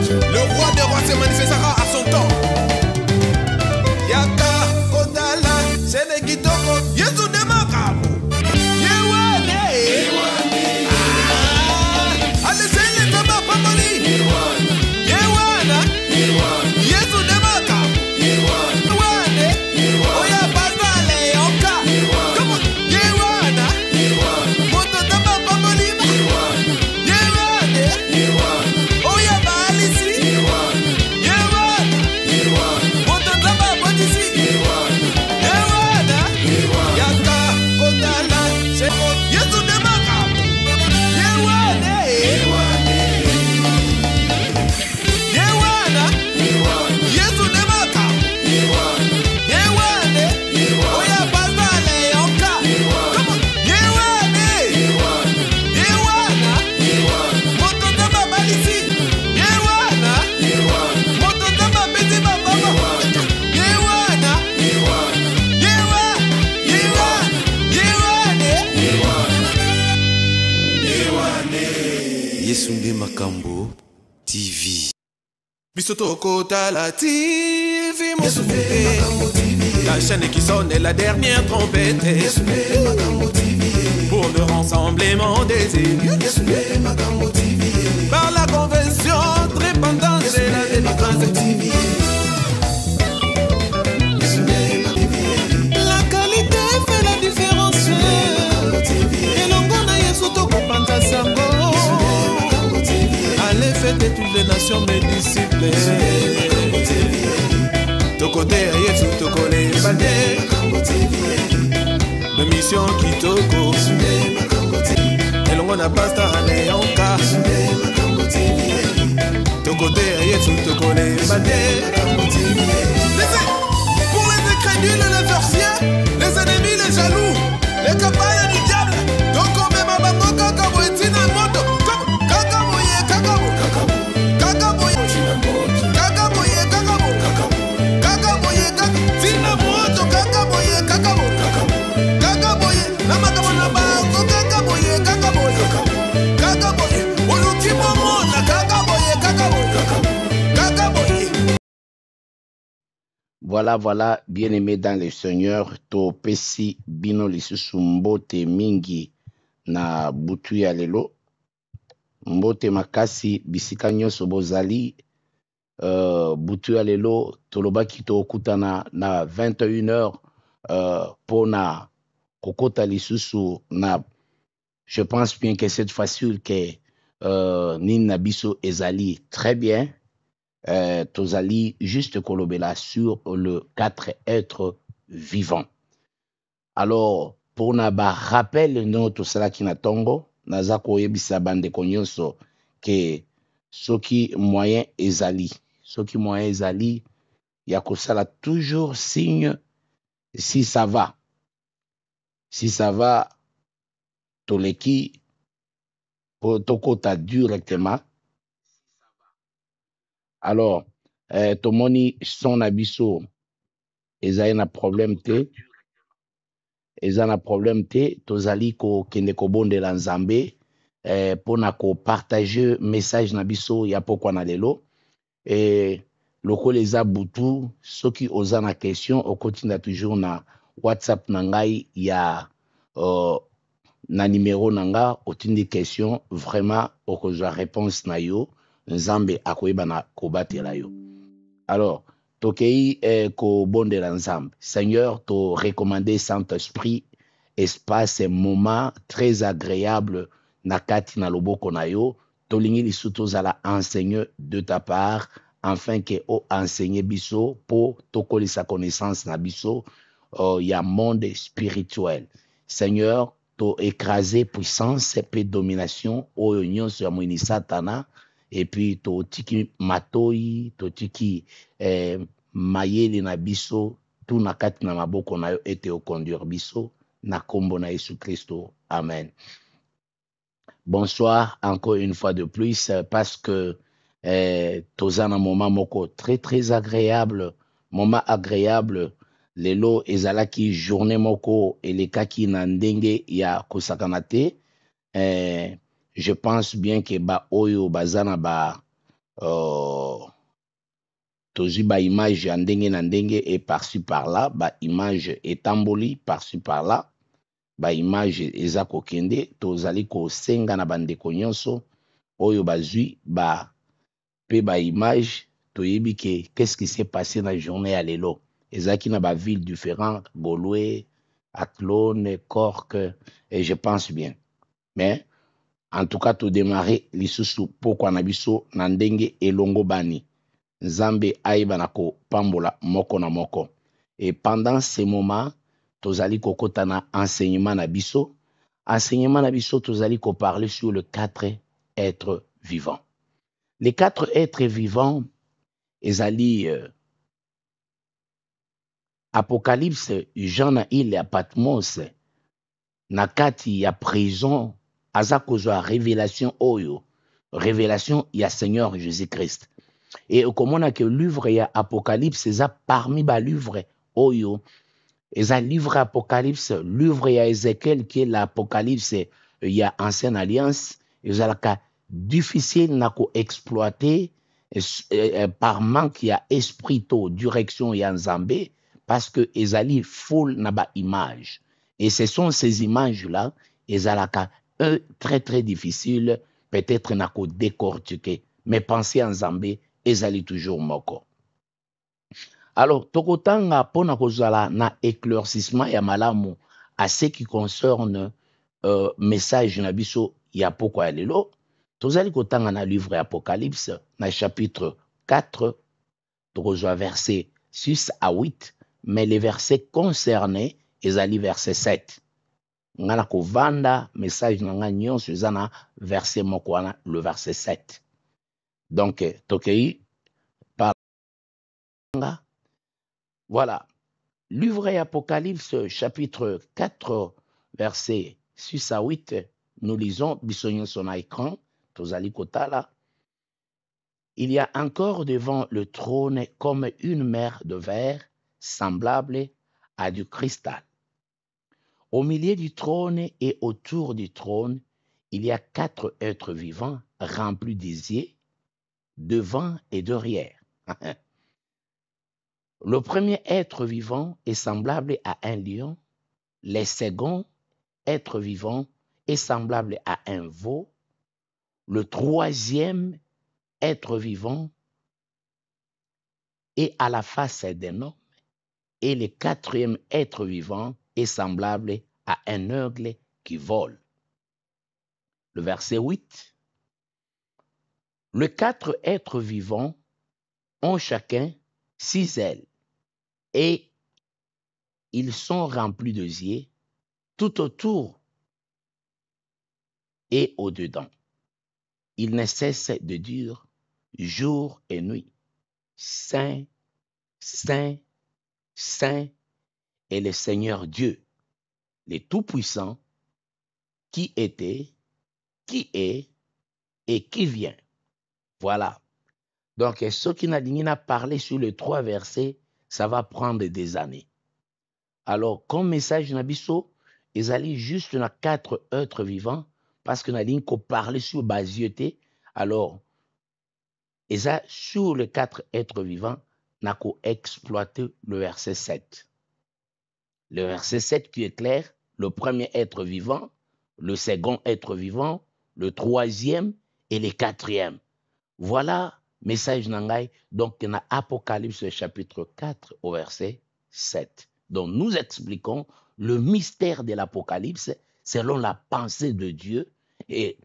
Le roi des rois se manifestera à son temps. Yaka, Kodala, Senegitoko, Yesu de Makamu. Yewane. Allez, c'est les Tama Pamoli. Yewana. Yesu de Makamu. Yewane. Oya Bazale, Oka. Come on. Yewana. Moto Tama Pamoli. Yewane. Oya Balisi. Yesunde Makambo TV. Bisotoko Tala TV, mon la chaîne qui sonne est la dernière trompette. Pour le rassemblement des élus. Par la convention, répandance et la démocratie. La qualité fait la différence. Et l'ongona Yesotoko Pantasango. Allez fêter toutes les nations, mes disciples. Tokote Yesu tokole bande. De mission qui toko. Et l'on a pasta Léonka. Tokote Yesu tokole bande. Pour les incrédules, les sorciers, les ennemis, les jaloux, les campagnes du diable. Donc on met ma bango kakabo et tina moto. Kakaboye, kakabo. Kakaboye, kakaboye, kakabo. Kakaboye, tina moto. Kakaboye, kakabo. Kakaboye, la makabo na bango. Kakaboye, kakaboye. Kakaboye, ulutimo mona. Kakaboye, kakaboye. Kakaboye. Voilà, bien-aimés dans le Seigneur, to pesi bino lisusu mbote mingi na butu ya lelo. Mbote makasi bisika nyonso bozali. Butu ya lelo tolobaki tokutana na 21h pona kokota lisusu na. Je pense bien que cette fois-ci que Nina Biso ezali très bien. Tozali juste kolobela sur le 4 êtres vivants. Alors, pour na ba rappel no to sala kina tongo, naza koyebisa bande konyonso que soki moyen ezali, ya kosala toujours signe si ça va. Si ça va, toleki tokota directement. Alors, tomoni son abisso, ezali na problème te. Tozali ko kende ko bonde la nzambe, pona ko partager message na biso ya pokwa na lelo. Loko leza butu, soki oza na question, okotinda toujours na WhatsApp na ngai ya na numéro na nga, otindi question, vraiment okozwa réponse na yo. Nzambe akoyeba na kobatela yo. Alors, tokei ko bonde la nzambe. Seigneur, to recommander Saint-Esprit, espace, moment très agréable na kati na loboko na yo. Tolingi lisuto zala enseigner de ta part, afin que o enseigner biso po tokoli sa connaissance na biso ya monde spirituel. Seigneur, to écraser puissance et domination o nyonso ya mwini satana. Et puis to tiki matoi, to tiki mayele na biso, tout na kati na maboko na yo ete o conduire biso na kombo na Yesu Christo. Amen. Bonsoir encore une fois de plus parce que tozana moment moko très agréable, moment agréable. Lelo ezalaki journée moko elekaki na ndenge ya kosakana te. Je pense bien que ba oyo bazana ba tozwi ba image ya ndenge na ndenge et par-ci par-là, ba image etamboli par-ci par-là, ba image eza kokende, tozali kosenga na bandeko nyonso oyo bazwi ba pe ba image toyebi ke qu'est-ce qui s'est passé na journée ya lelo. Ezaki na ba ville différents, Gaulois, Athlone, Cork et je pense bien. Mais en tout cas to démarrer lisusu pokwa na biso na ndenge elongo bani. Nzambe aiba na ko pambola moko na moko. Et pendant ce moment, tozali kokota na enseignement na biso. Enseignement na biso tozali ko parler sur les 4 êtres vivants. Les 4 êtres vivants, ezali Apocalypse, Jean na ile ya Patmos, na kati ya prison, aza kozwa révélation oyo, révélation ya Seigneur Jésus-Christ. Et okomona que livre ya Apocalypse, eza parmi ba livre oyo, eza livre Apocalypse, livre ya Ézéchiel qui est l'Apocalypse ya Ancienne Alliance, ezalaka difficile na ko exploiter par manque ya esprit to direction ya Nzambe parce que ezali full na ba image et ce sont ces images là ezalaka très très difficile peut-être na ko décortiquer mais penser en Nzambe ezali toujours moko. Alors tokotanga pona kozala na éclaircissement ya malamu à ce qui concerne message na biso ya pokwa ya lelo. Tozali kotanga na livre Apocalypse, na chapitre 4, tokozwa verset 6 à 8, mais les versets concernés, ezali verset 7. Ngana kovanda message na nga nyonso eza na verset moko wana, le verset 7. Donc, tokei par voilà. Livre Apocalypse, chapitre 4, verset 6 à 8, nous lisons, bisognon son écran. Il y a encore devant le trône comme une mer de verre semblable à du cristal. Au milieu du trône et autour du trône, il y a 4 êtres vivants remplis des yeux, devant et derrière. Le premier être vivant est semblable à un lion, le second être vivant est semblable à un veau, le troisième être vivant est à la face d'un homme et le quatrième être vivant est semblable à un aigle qui vole. Le verset 8. Les 4 êtres vivants ont chacun 6 ailes et ils sont remplis de yeux tout autour et au-dedans. Il ne cesse de dire jour et nuit, Saint, Saint, Saint est le Seigneur Dieu, le Tout-Puissant, qui était, qui est et qui vient. Voilà. Donc, ce qui n'a parlé sur les 3 versets, ça va prendre des années. Alors, comme message Nabiso, ils allaient juste dans 4 êtres vivants, parce que nous avons parlé sur basiété. Alors, ils ont sur les 4 êtres vivants, nous avons exploité le verset 7. Le verset 7 qui est clair, le premier être vivant, le second être vivant, le troisième et le quatrième. Voilà, message Nangai, donc dans Apocalypse chapitre 4 au verset 7. Donc nous expliquons le mystère de l'Apocalypse selon la pensée de Dieu et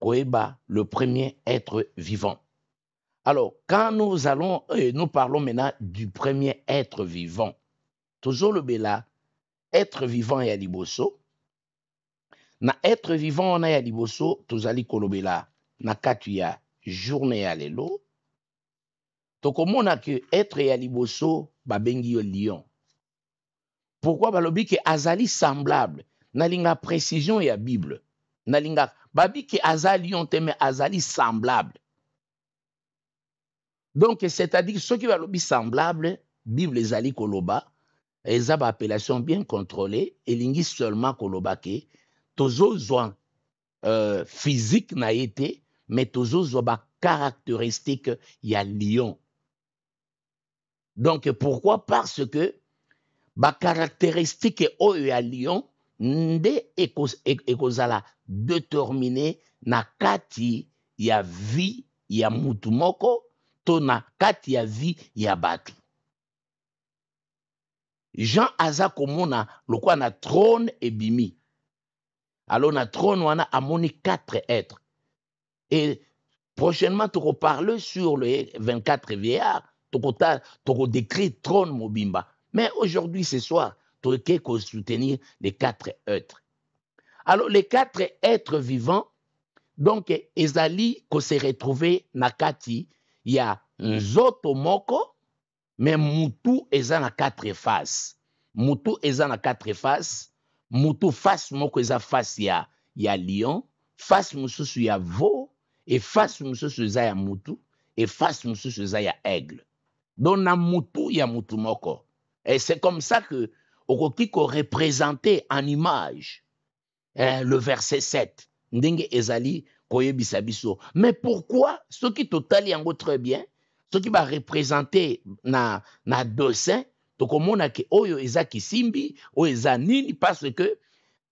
Koeba, le premier être vivant. Alors, quand nous parlons maintenant du premier être vivant, toujours le bela, être vivant ya liboso, na être vivant on a ya liboso, tozali kolobela, na katu ya journée ya lelo, tokomona que être ya liboso, babengi yo lion. Pourquoi balobi que azali semblable, nalinga précision ya Bible, nalinga babi que azali lion te mais azali semblable. Donc, c'est-à-dire, ceux qui balobi semblable, Bible ezali koloba, eza ba appellation bien contrôlée, elingi seulement koloba ke, tozo zwa physique na été, mais tozo zwa ba caractéristique ya lion. Donc pourquoi? Parce que ba caractéristique oyo ya lion nde ekozala déterminé na kati ya vie ya mutu moko to na kati ya vie ya batu. Jean aza komona lokwa na trône ebimi. Alors na trône wana amoni 4 êtres. Et prochainement tu parler sur les 24 vieillards, tu décrire trône mobimba. Mais aujourd'hui ce soir, tu vas soutenir les 4 êtres. Alors les 4 êtres vivants, donc ezali ko se retrouver na kati ya nzoto moko. Mais mutu eza na 4 faces. Mutu eza na 4 faces. Mutu face moko eza face ya lion, face mususu ya veau, et face mususu eza ya mutu, et face mususu eza ya aigle. Donc na mutu ya mutu moko. Et c'est comme ça que okoki ko représenter en image le verset 7. Ndenge ezali koyebisa biso. Mais pourquoi ce qui totali yango très bien? Ce qui va représenter na dessin, tokomona ke oyo eza kisimbi, oyo eza nini, parce que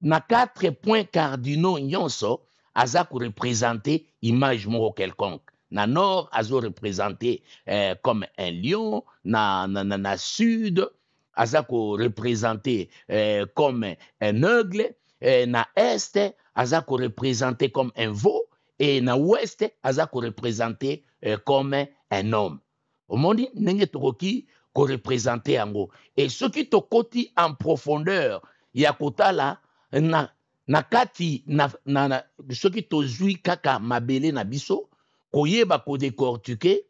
na 4 points cardinaux nyonso aza ko représenter image moko quelconque. Na nord azo représenter comme un lion, na sud aza ko représenter comme un aigle, na est aza ko représenter comme un veau, et na ouest aza ko représenter comme un homme. Au monde, nenge tokoki ko représenter yango. Et ce qui tokoti en profondeur, ya kotala na kati ce qui tozui kaka mabele na biso, koyeba ko décortiquer,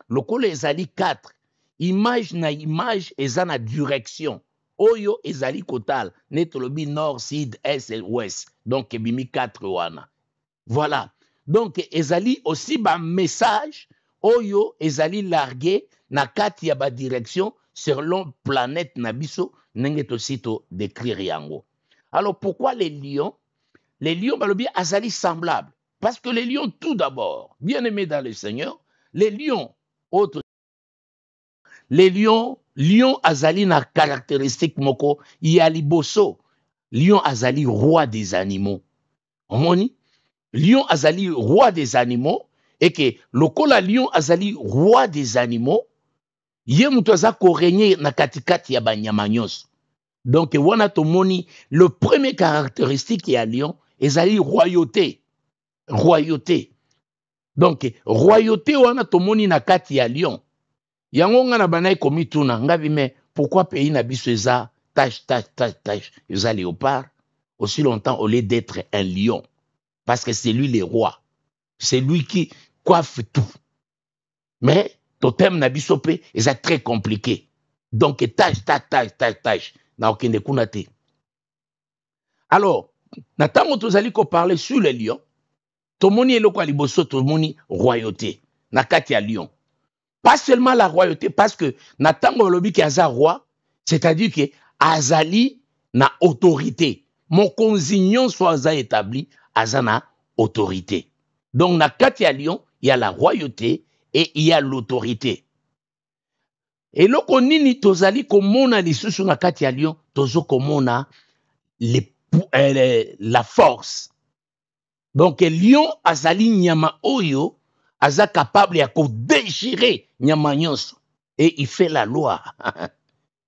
lokolo ezali 4. Image na image eza na direction. Oyo ezali kotal, netolobi nord, sud, est et ouest. Donc ebimi 4 wana. Voilà. Donc ezali aussi ba message oyo ezali largué na kati ya ba direction selon planète na biso ndenge tosito décrire yango. Alors pourquoi les lions? Les lions balobi azali semblables parce que les lions tout d'abord, bien aimés dans le Seigneur, les lions lion azali na caractéristique moko ya liboso. Lion azali roi des animaux. Omoni? Lion azali roi des animaux, et que lokola lion azali roi des animaux, ye mutu aza ko régner na katikati ya banyama nyonso. Donc wana tomoni le premier caractéristique ya lion ezali royauté. Royauté. Donc royauté wana tomoni na kati ya lion. Yango nga na banayi komituna ngabi mais pourquoi pays na biso eza tache eza léopard aussi longtemps au lieu d'être un lion? Parce que c'est lui le roi. C'est lui qui coiffe tout. Mais totem na bisope est très compliqué. Donc tâche. Na okende kuna te. Alors, natango tozali ko parler sur les lions. Tomoni eloko liboso tomoni royauté. Na kati ya lion. Pas seulement la royauté, parce que natango lobi ki aza roi, c'est-à-dire que azali na autorité. Mon consignon soit aza établi, azana autorité. Donc, na kati ya lion, il y a la royauté et il y a l'autorité. Et loko nini tozali komona lisusu na kati ya lion, tozo komona la force. Donc, lion azali nyama oyo, aza capable ya ko déchirer nyama nyonso. Et il fait la loi.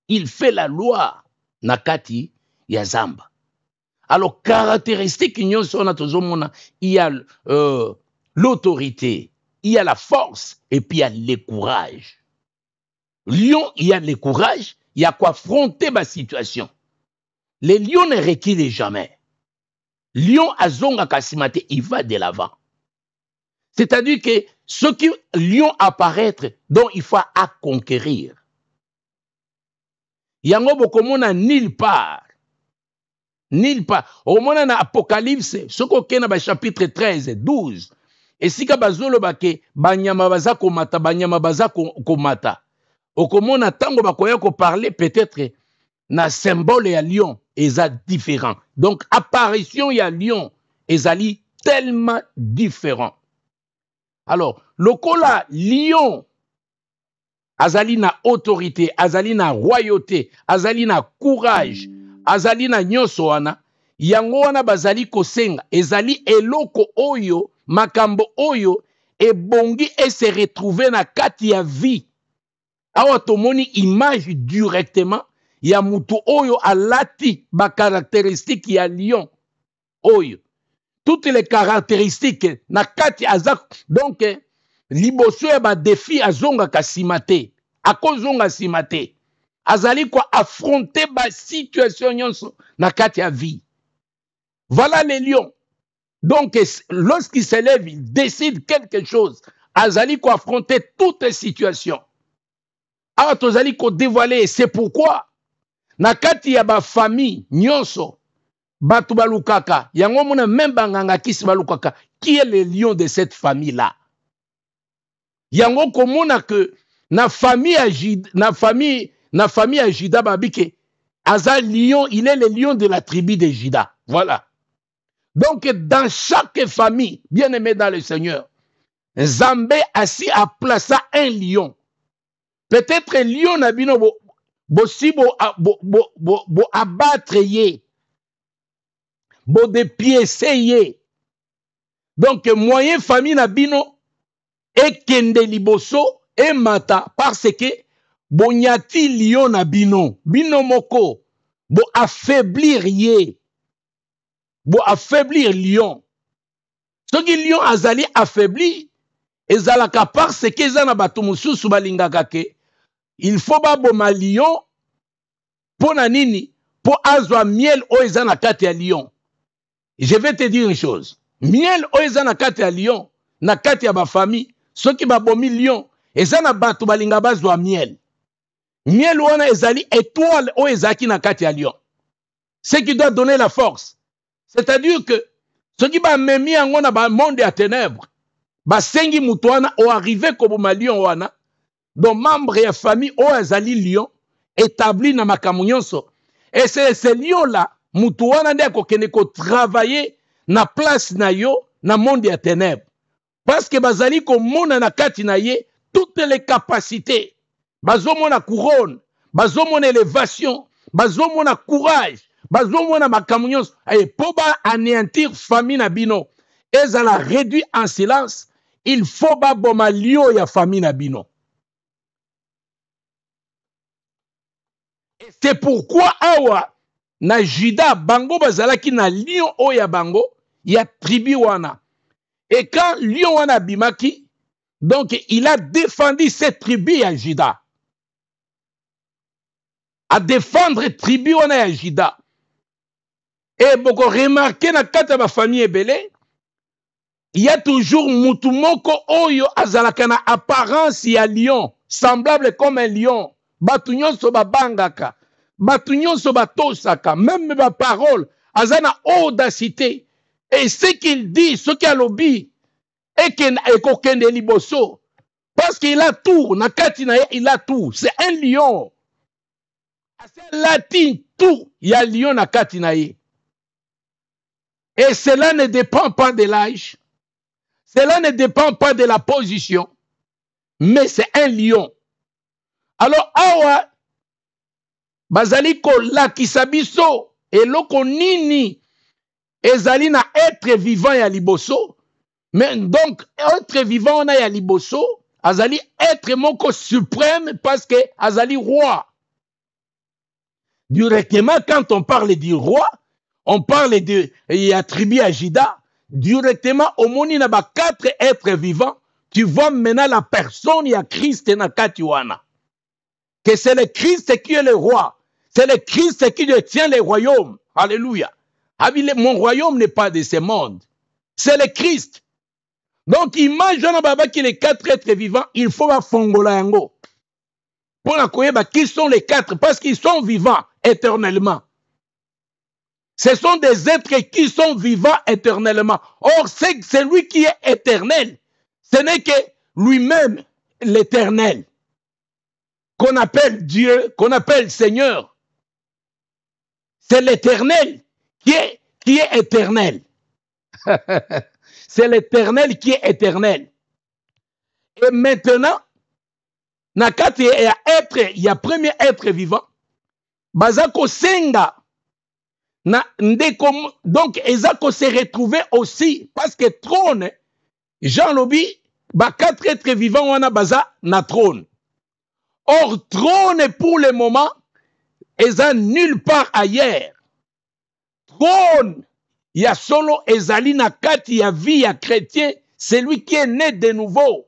Il fait la loi na kati ya zamba. Alors, caractéristique nyonso na tozomona, il y a l'autorité, il y a la force, et puis il y a le courage. Lion, il y a le courage, il y a quoi affronter ma situation. Les lions ne reculent jamais. Lion azonga kasimate, il va de l'avant. C'est-à-dire que ce qui lion apparaître, dont il faut à conquérir. Yango bokomona nulle part. Nulle part. Au moment na Apocalypse, ce qu'on a dans chapitre 13, 12. Et si ka bazolo bake, banyama baza komata, banyama baza komata. Okomona tango bakoya ko parler peut-être na symbole ya lion, eza différent. Donc apparition ya lion, ezali tellement différent. Alors, lokola lion, azali na autorité, azali na royauté, azali na courage, azali na nyonso wana, yango wana bazali kosenga, ezali eloko oyo, makambo oyo, ebongi et se retrouver na kati ya vie. Awa tomoni image directement, ya mutu oyo alati ba caractéristique ya lion oyo. Toutes les caractéristiques na kati azak, donc liboso ya ba défi azonga kasimate, akozonga simate, azali quoi affronter ba situation nyonso na kati ya vie. Voilà les lions. Donc lorsqu'il se lève, il décide quelque chose, azali quoi affronter toutes les situations. Alors tozali ko dévoiler, c'est pourquoi na kati ya ba famille nyonso batu balukaka, yango mona même banganga kisi balukaka, qui est le lion de cette famille-là? Yango komona que na famille ya Juda babike, aza lion, il est le lion de la tribu de Juda. Voilà. Donc dans chaque famille, bien aimé dans le Seigneur, Nzambe assis a placé un lion. Peut-être lion nabino bo abattre ye. Bo dépiécer ye. Donc moyen famille nabino ekende liboso e mata parce que bonyati lion nabino bino moko bo affaiblir ye. Bo affaiblir lion. Soki lion azali affaibli ezalaka parce que ezana bato mususu balingaka ke il faut ba boma lion pona nini po azwa miel o ezana kati ya lion. Je vais te dire une chose. Miel o ezana kati ya lion na kati ya ba famille soki ba bomi lion ezana bato balinga bazwa miel. Miel wana ezali étoile o ezaki na kati ya lion. Ce qui doit donner la force. C'est-à-dire que ce qui va memi yango na ba monde ya ténèbres, ba sengi mutu wana o arrivé koboma lion wana, donc membre ya famille o azali lion, établi na makambo nyonso. Et c'est ce lion-là, mutu wana nde akokende ko travailler na place na yo na monde ya ténèbres. Parce que bazali komona na kati na ye toutes les capacités. Bazomona couronne, bazomona élévation, bazomona courage, bazomona makambo nyonso. Et pour ba anéantir famille na bino, ezala réduit en silence, il faut ba boma lion ya famille na bino. Et c'est pourquoi awa na Juda bango bazalaki na lion oya bango ya tribu wana. Et quand lion wana bimaki, donc il a défendu cette tribu à Juda. À défendre tribu wana ya Juda. Et beaucoup remarqué na kata ba famille ebele, il y a toujours mutu moko oyo azalaka na apparence ya lion, semblable comme un lion. Batu nyonso babangaka, batu nyonso batosaka, même ba parole, azana audacité. Et ce qu'il dit, ce qu'il a lobby, et kokende liboso, parce qu'il a tout, na kati na ye, il a tout. C'est un lion. C'est latin tout, il y a lion na kati na ye. Et cela ne dépend pas de l'âge, cela ne dépend pas de la position, mais c'est un lion. Alors, awa, bazali ko lakisa biso, eloko nini, ezali na être vivant ya liboso, mais donc, être vivant on a ya liboso, azali être moko suprême parce que azali roi. Directement, quand on parle du roi, on parle de tribu à Juda, directement, au moni na ba 4 êtres vivants, tu vois maintenant la personne, il y a Christ na katiwana. Que c'est le Christ qui est le roi. C'est le Christ qui détient les royaumes. Alléluia. Mon royaume n'est pas de ce monde. C'est le Christ. Donc, imagine que les 4 êtres vivants, il faut la fongola yango. Pour la koyeba, qui sont les 4? Parce qu'ils sont vivants éternellement. Ce sont des êtres qui sont vivants éternellement. Or, c'est celui qui est éternel. Ce n'est que lui-même, l'éternel. Qu'on appelle Dieu, qu'on appelle Seigneur. C'est l'éternel qui est éternel. C'est l'éternel qui est éternel. Et maintenant, na kati ya être, il y a premier être vivant, bazako senga, na ndeko, donc ezako se retrouver aussi, parce que trône, Jean Lobi, ba 4 êtres vivants wana baza na trône. Or, trône pour le moment, eza nulle part ailleurs. Trône, il y a solo ezali na kati ya vie ya chrétien, celui qui est né de nouveau.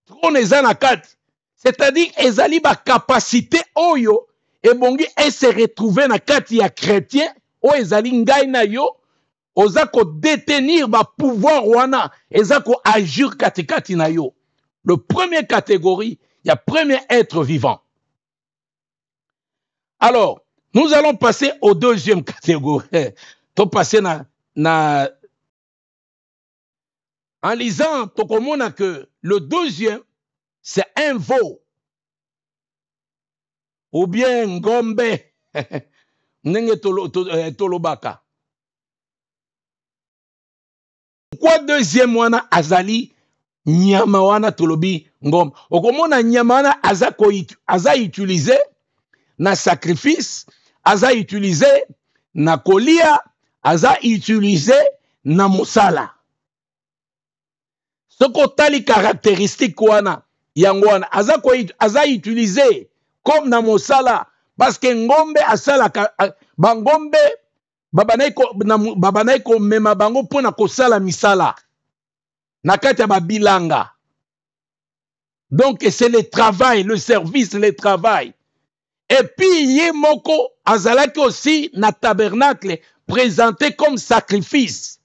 Trône eza na kati. C'est-à-dire, ezali ba capacité oyo, et bongi, et se retrouver na kati ya chrétien, o ezali ngai na yo, oza ko détenir ba pouvoir wana, eza ko agir katikati na yo. Le premier catégorie, il y a premier être vivant. Alors, nous allons passer au deuxième catégorie. To passer en lisant, to komona que le deuxième, c'est un veau. Ou bien ngombe. Nenge tolobaka. Pourquoi deuxième wana azali nyama wana tolobi ngombe? Okomona nyama wana aza utilisé na sacrifice, aza utilisé na kolia, aza utilisé na mosala. Ce kotali caractéristique wana yango wana aza utilisé comme na mosala, parce que ngombe asala bangombe babanai ko mema bango pona kosala misala na kati ya babilanga. Donc c'est le travail, le service, le travail. Et puis ye moko azalaki aussi na tabernacle présenté comme sacrifice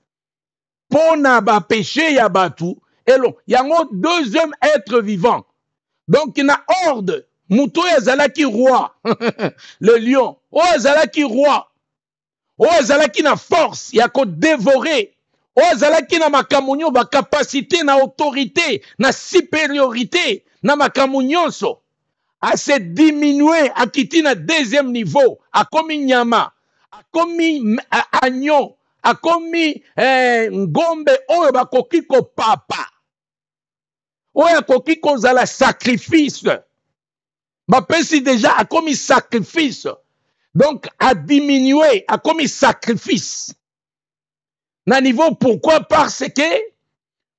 pona ba péché ya batu. Et là, il y a un deuxième être vivant. Donc il y a ordre. Mouto azalaki roi. Le lion. Oh azalaki roi. Oh azalaki na force. Il y a qu'à dévorer. Oh azalaki na makamunyo ba capacité na autorité na supériorité na makamunyonso. A se diminuer a kiti na deuxième niveau. A komi nyama. A komi agneau. A komi ngombe oyo bakoki ko papa. Oyo akoki kozala sacrifice. Bapesi déjà a commis sacrifice. Donc a diminué, a commis sacrifice. Na niveau pourquoi? Parce que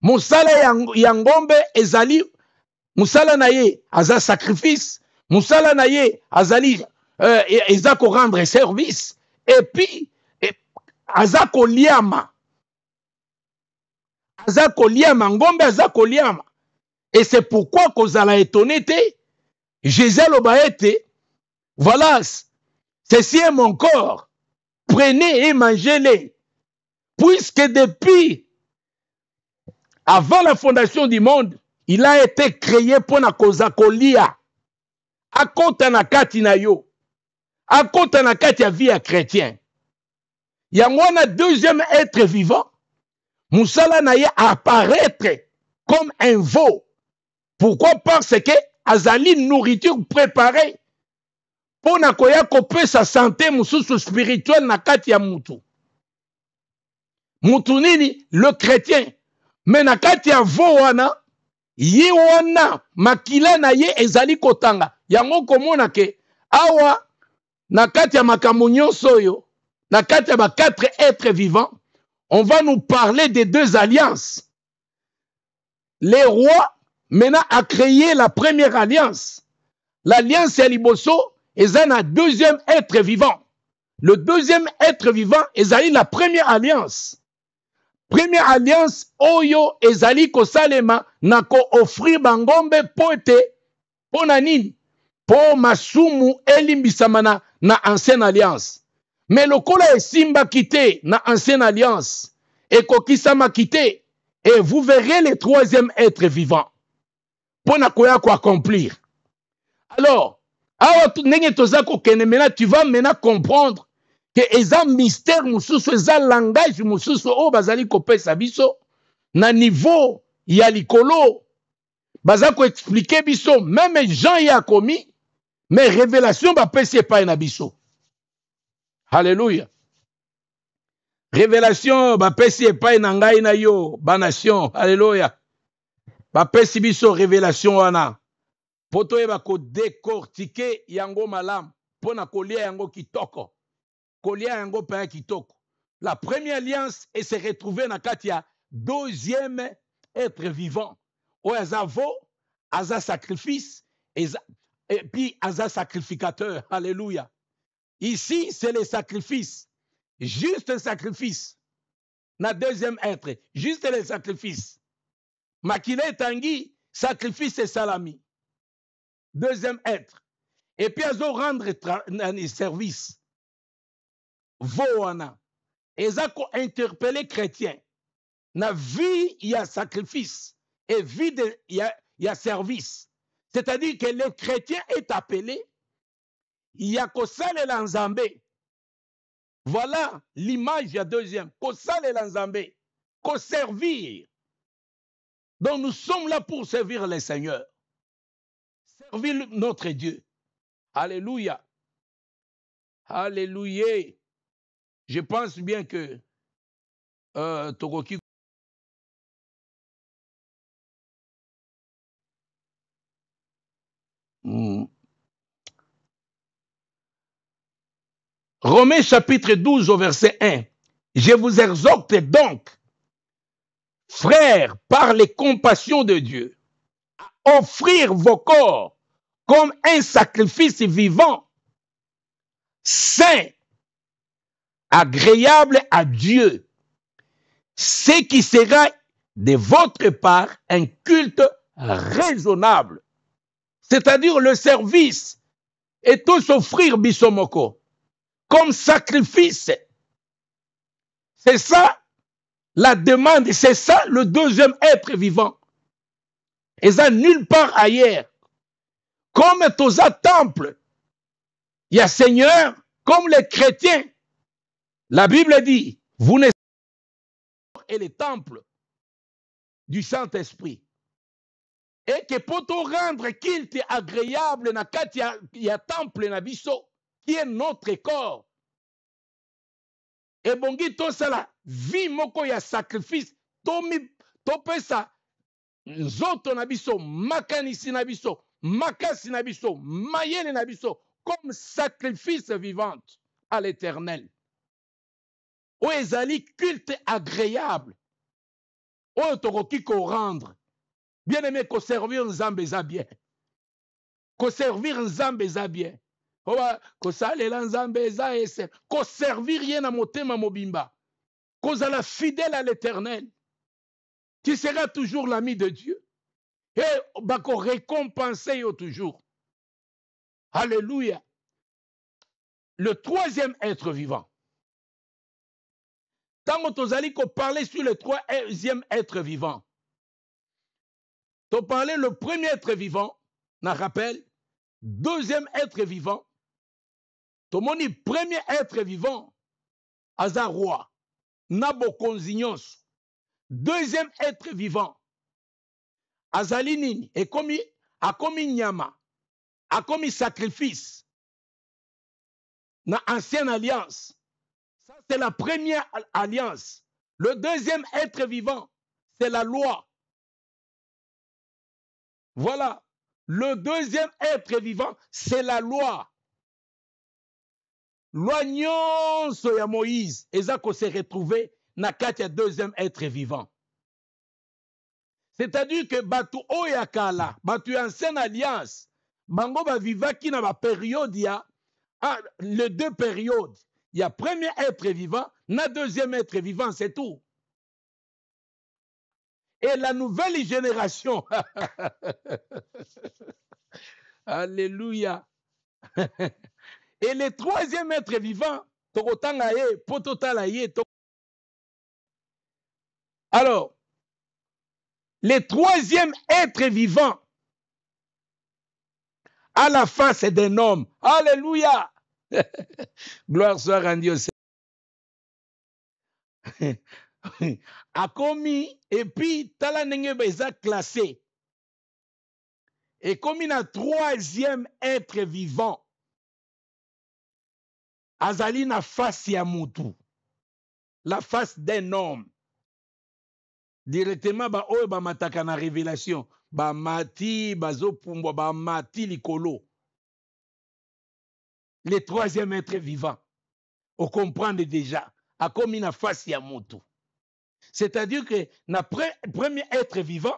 musala yangombe ezali musala na ye aza sacrifice, musala na ye azali ezako rendre service, et puis azako liama. Azako liama, ngombe azako liama. Et c'est pourquoi kozala étonné te, Jésus l'obaete, voilà, ceci est mon corps, prenez et mangez-les. Puisque depuis, avant la fondation du monde, il a été créé pour na koza kolia. A konta na kati na yo. A konta na kati ya vie ya chrétien. Yangwana deuxième être vivant, Moussala na ye apparaître comme un veau. Pourquoi? Parce que azali nourriture préparée pour na koya kope sa santé mususu spirituelle na kati ya mutu. Mutu nini? Le chrétien. Mais na kati ya veau wana, ye wana makila na ye ezali kotanga. Yango komona ke awa na kati ya makambo nyonso oyo, na kati ya ba 4 êtres vivants, on va nous parler des 2 alliances. Les rois maintenant a créé la première alliance. L'alliance ya liboso eza na deuxième être vivant. Le deuxième être vivant ezali la première alliance. Première alliance oyo ezali kosalema na ko offrir bangombe pote pona nini? Po masumu elimbisamana na ancienne alliance. Mais lokola esimba kite na ancienne alliance et kokisama kite, et vous verrez le troisième être vivant. Pona koya ko accomplir. Alors, awa ndenge toza ko kene mena, tu vas maintenant comprendre que eza mystère mususu, eza langage mususu o bazali kopesa biso na niveau ya likolo. Baza ko expliquer biso, même Jean y a commis, mais révélation ba pesi pa na biso. Alléluia. Révélation ba pesi pa na ngai na yo ba nation. Alléluia. bapesi biso révélation wana po toyeba kodécortiquer yango malamu mpona kolia yango kitoko, kolia yango mpenza kitoko. La première alliance et se retrouver na kati ya deuxième être vivant oyo aza veau, aza sacrifice et puis aza sacrificateur. Alléluia. Ici c'est le sacrifice, juste sacrifice. Na deuxième être, juste le sacrifice. Makila etangi, sacrifice et salami. Deuxième être. Et puis azo rendre service. Voana. Eza ko interpeller chrétien. Na vie, il y a sacrifice. Et vie, il y a service. C'est-à-dire que le chrétien est appelé, il y a kosale l'anzambe. Voilà l'image ya deuxième. Kosale l'anzambe. Ko servir. Donc nous sommes là pour servir le Seigneur. Servir notre Dieu. Alléluia. Alléluia. Je pense bien que Togoki. Romains chapitre 12 au verset 1. Je vous exhorte donc, frères, par les compassions de Dieu, à offrir vos corps comme un sacrifice vivant, saint, agréable à Dieu, ce qui sera de votre part un culte raisonnable. C'est-à-dire le service et tout s'offrir bisomoko comme sacrifice. C'est ça la demande, c'est ça le deuxième être vivant. Et ça nulle part ailleurs. Comme Tosa temple, il y a Seigneur, comme les chrétiens. La Bible dit, vous n'êtes pas le temple du Saint-Esprit. Et que pour te rendre culte agréable, il y a temple na biso, qui est notre corps. Et bongi to sala vie moko ya sacrifice, to pesa nzoto na biso, makanisi na biso, makasi na biso, mayele na biso, comme sacrifice vivante à l'Éternel. O ezali culte agréable. O tokoki ko rendre. Bien aimé, ko servir Nzambe eza bien. Ko servir Nzambe eza bien. Ko salela Nzambe eza ese. Ko servir ye na motema mobimba. Ko zala fidèle à l'Éternel. Tu seras toujours l'ami de Dieu. Et bako récompenser yo toujours. Alléluia. Le troisième être vivant. Tant tozali ko parler sur le troisième être vivant. Tu parlais le premier être vivant, na rappel, deuxième être vivant, tu moni premier être vivant, aza roi, nabokonzignos, deuxième être vivant, azali nini, akomi nyama, akomi sacrifice, na ancienne alliance, ça c'est la première alliance, le deuxième être vivant, c'est la loi. Voilà, le deuxième être vivant, c'est la loi. Loi nyonso ya Moïse, ezako se retrouver na kati ya deuxième être vivant. C'est-à-dire que batu oyakala, batu ancienne alliance, bango ba vivaki na ba période ya les deux périodes. Il y a premier être vivant, na deuxième être vivant, c'est tout. Et la nouvelle génération, alléluia. Et le troisième être vivant, alors, le troisième être vivant à la face d'un homme, alléluia. Gloire soit rendue au Seigneur. Akomi, et puis, tala nenge beza classé. Et comme il a troisième être vivant, azali na face ya mutu, la face d'un homme. directement ba oyo ba mataka na révélation ba mati bazo pumbwa ba mati likolo. Le troisième être vivant, on comprend déjà, a comme na face ya moto. C'est-à-dire que na premier être vivant,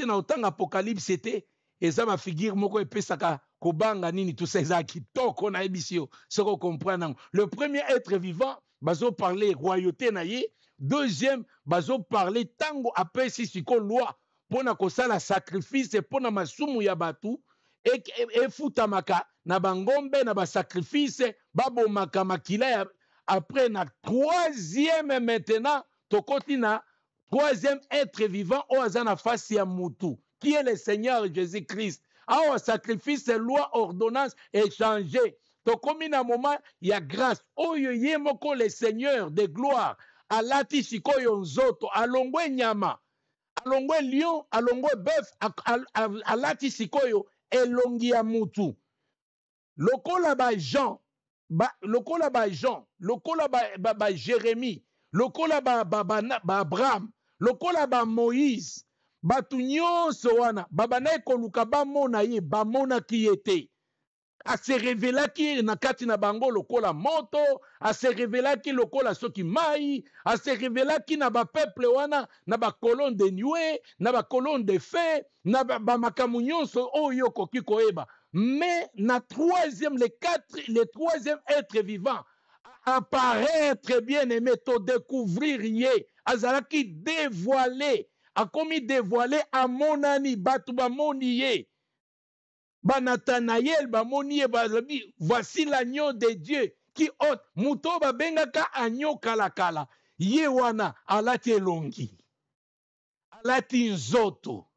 na autant apocalypse c'était et ça ma figure moko epesaka kobanga nini tout ça ça kitoko na ebisio soko comprendre. Le premier être vivant bazo parler royauté na ye, deuxième bazo parler tango apesi siko loi pona kosala sacrifice pona masumu ya batu et futamaka na bangombe na ba sacrifice babomaka makila ya après na troisième maintenant tokoti na troisième être vivant au azana face ya mutu qui est le Seigneur Jésus-Christ. Alors sacrifice, loi, ordonnance échangé. Tokomi na moment ya grâce. Oyo ye moko le Seigneur de gloire. Alati sikoyo nzoto, alongwe nyama, alongwe lion, alongwe bœuf, alati sikoyo elongi ya mutu. Lokola ba Jean, lokola ba Jean, lokola ba Jérémie, lokola ba Abraham, lokola ba Moïse, batu nyonso wana babanaye koluka bamona ye bamonaki ye te. Ase revelaki na kati na bango lokola moto, ase revelaki lokola soki mai, ase revelaki na ba peuple wana na ba colonne de nuée, na ba colonne de feu, na ba makamu nyonso oyo koki koeba. Mais na troisième, le troisième être vivant apparaître bien aimé, to découvrir ye, azalaki dévoilé, a commis dévoilé à monani, batu bamoni ye. Ba Nathanaël bamoni ye, bazabi, voici l'agneau de Dieu qui ôte, muto babengaka agneau kalakala, ye wana alati elongi, alati nzoto.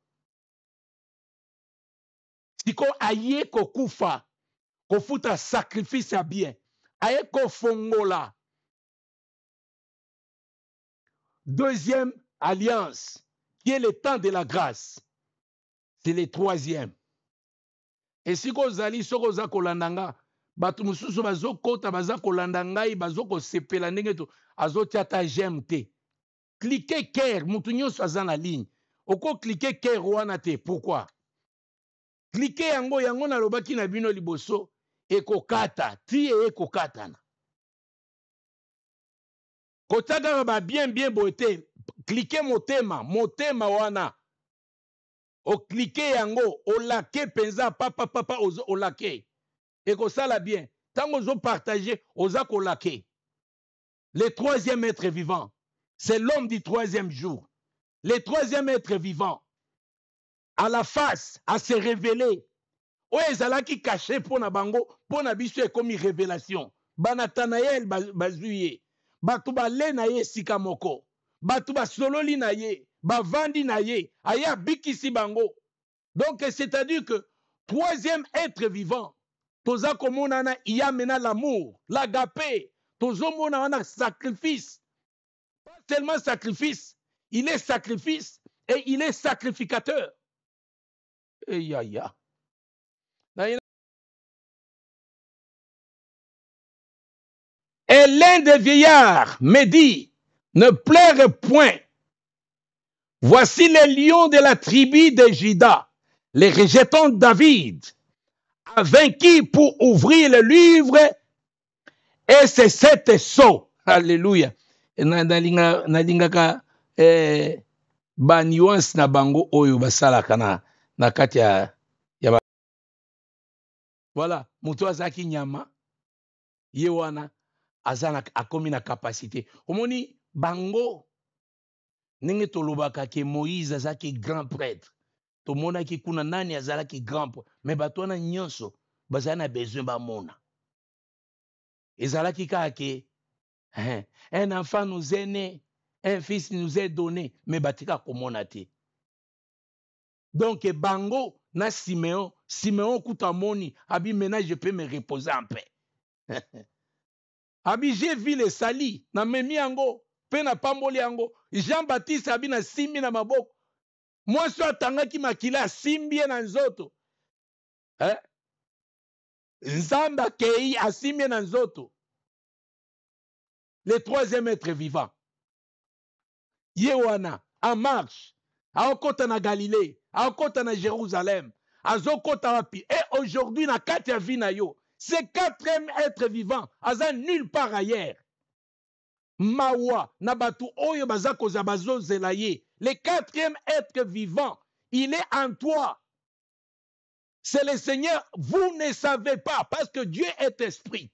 Siko aye kokufa, kofuta sacrifice à bien, aye kofongola. Deuxième alliance, qui est le temps de la grâce, c'est le troisième. Et si kozali soko za kolandanga, batu mususu bazo kota baza kolandangai, bazo ko sepela ndenge to, azo tiata j'aime te. Cliquez cœur, mutu nyonso aza na ligne. Oko cliquez cœur wana te, pourquoi? Cliquez yango na lobaki na bino liboso, ekokata, ti ekokatana. Kotaka ba bien boete, cliquez motema wana. O cliquez yango, o lake penza papa o lake. Et que ça la bien. Tant que vous partagez, vous avez lake. Le troisième être vivant, c'est l'homme du troisième jour. Le troisième être vivant, à la face, à se révéler. O ezalaki caché pour na bango, pour na biso comme une révélation. Banatanaël bazuye. Batu bale na ye sikamoko. Batu basololi na ye. Bavandi na ye. Aya bikisi bango. Donc c'est-à-dire que troisième être vivant, toza komonana il y a maintenant l'amour, l'agapé, tozo monana sacrifice. Pas seulement sacrifice, il est sacrifice et il est sacrificateur. Et ya. Et l'un des vieillards me dit, ne pleure point. Voici les lions de la tribu de Juda, les rejetons David, a vaincu pour ouvrir le livre, et c'est sept sceaux. Alléluia. Nalingaka ba nuance na bango oyo basalaka na kati ya voilà, mutu azaki nyama ye wana azana akomi na capacité. Omoni bango ndenge tolobaka ke Moïse azaki grand prêtre. Tomonaki kuna nani azalaki grand prêtre. Mais bato wana nyonso bazali na besoin bamona. Ezalaki kaka un enfant nous est né, un fils nous est donné, mais batika komona te. Donc bango na Siméon kutamoni, abi maintenant je peux me reposer en paix. Abi j'ai vu les sali, na memi yango, pe na pamboli yango, Jean-Baptiste abi na simbi na maboko. Moi so atangaki makila simbi na nzoto. Nzamba kei asimbi na nzoto. Le troisième être vivant. Yewana en marche. Aokota na Galilée, aokota na Jérusalem, azokota wapi. Et aujourd'hui, na kati ya vie na yo, ces quatrième être vivant, aza nulle part ailleurs. Mawa, nabatu oyo bazako zabazo zelaye. Le quatrième être vivant, il est en toi. C'est le Seigneur. Vous ne savez pas, parce que Dieu est esprit,